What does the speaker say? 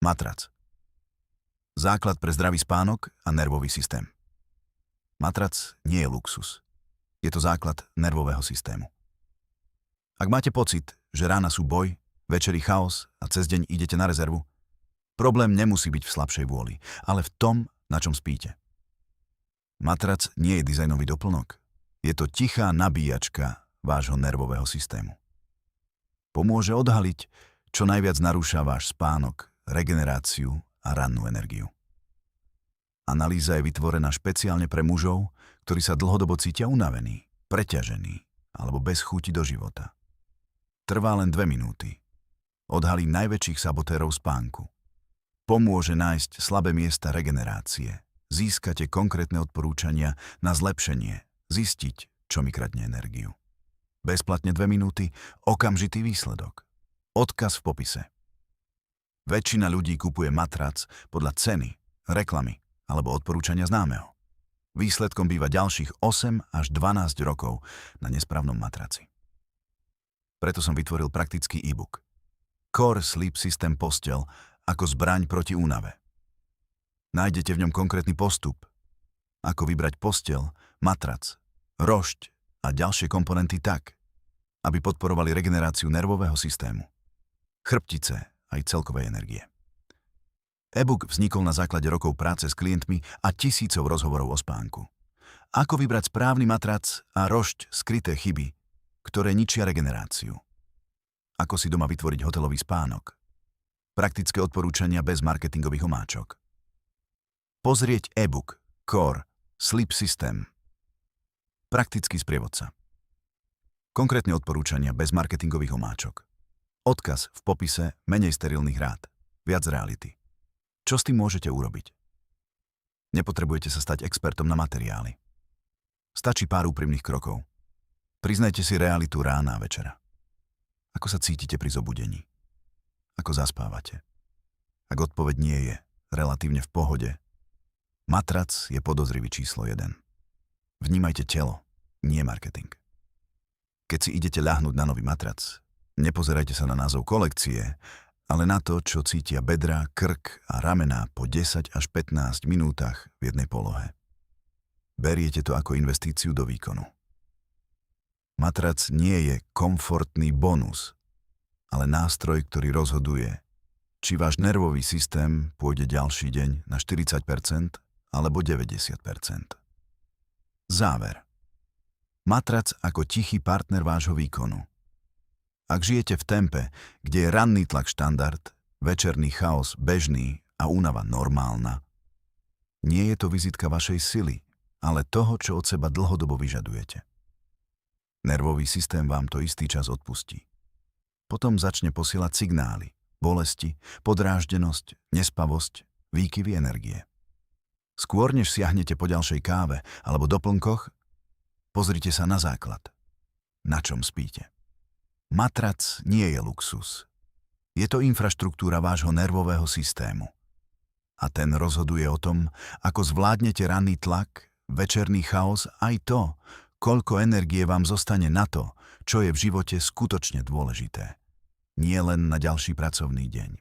Matrac. Základ pre zdravý spánok a nervový systém. Matrac nie je luxus. Je to základ nervového systému. Ak máte pocit, že rána sú boj, večery chaos a cez deň idete na rezervu, problém nemusí byť v slabšej vôli, ale v tom, na čom spíte. Matrac nie je dizajnový doplnok. Je to tichá nabíjačka vášho nervového systému. Pomôže odhaliť, čo najviac narúša váš spánok, regeneráciu a rannú energiu. Analýza je vytvorená špeciálne pre mužov, ktorí sa dlhodobo cítia unavení, preťažení alebo bez chuti do života. Trvá len 2 minúty. Odhalí najväčších sabotérov spánku. Pomôže nájsť slabé miesta regenerácie. Získate konkrétne odporúčania na zlepšenie, zistiť, čo mi kradne energiu. Bezplatne 2 minúty, okamžitý výsledok. Odkaz v popise. Väčšina ľudí kupuje matrac podľa ceny, reklamy alebo odporúčania známeho. Výsledkom býva ďalších 8 až 12 rokov na nesprávnom matraci. Preto som vytvoril praktický e-book Core Sleep System posteľ ako zbraň proti únave. Nájdete v ňom konkrétny postup, ako vybrať posteľ, matrac, rošť a ďalšie komponenty tak, aby podporovali regeneráciu nervového systému, chrbtice aj celkovej energie. E-book vznikol na základe rokov práce s klientmi a tisícov rozhovorov o spánku. Ako vybrať správny matrac a rošť skryté chyby, ktoré ničia regeneráciu. Ako si doma vytvoriť hotelový spánok. Praktické odporúčania bez marketingových omáčok. Pozrieť e-book Core Sleep System. Praktický sprievodca. Konkrétne odporúčania bez marketingových omáčok. Odkaz v popise, menej sterilných rád, viac reality. Čo s tým môžete urobiť? Nepotrebujete sa stať expertom na materiály. Stačí pár úprimných krokov. Priznajte si realitu rána a večera. Ako sa cítite pri zobudení? Ako zaspávate? Ak odpoveď nie je relatívne v pohode, matrac je podozrivý číslo 1. Vnímajte telo, nie marketing. Keď si idete ľahnúť na nový matrac, nepozerajte sa na názov kolekcie, ale na to, čo cítia bedra, krk a ramená po 10 až 15 minútach v jednej polohe. Beriete to ako investíciu do výkonu. Matrac nie je komfortný bonus, ale nástroj, ktorý rozhoduje, či váš nervový systém pôjde ďalší deň na 40% alebo 90%. Záver. Matrac ako tichý partner vášho výkonu. Ak žijete v tempe, kde je ranný tlak štandard, večerný chaos bežný a únava normálna, nie je to vizitka vašej sily, ale toho, čo od seba dlhodobo vyžadujete. Nervový systém vám to istý čas odpustí. Potom začne posielať signály, bolesti, podráždenosť, nespavosť, výkyvy energie. Skôr než siahnete po ďalšej káve alebo doplnkoch, pozrite sa na základ. Na čom spíte? Matrac nie je luxus. Je to infraštruktúra vášho nervového systému. A ten rozhoduje o tom, ako zvládnete ranný tlak, večerný chaos, aj to, koľko energie vám zostane na to, čo je v živote skutočne dôležité. Nie len na ďalší pracovný deň.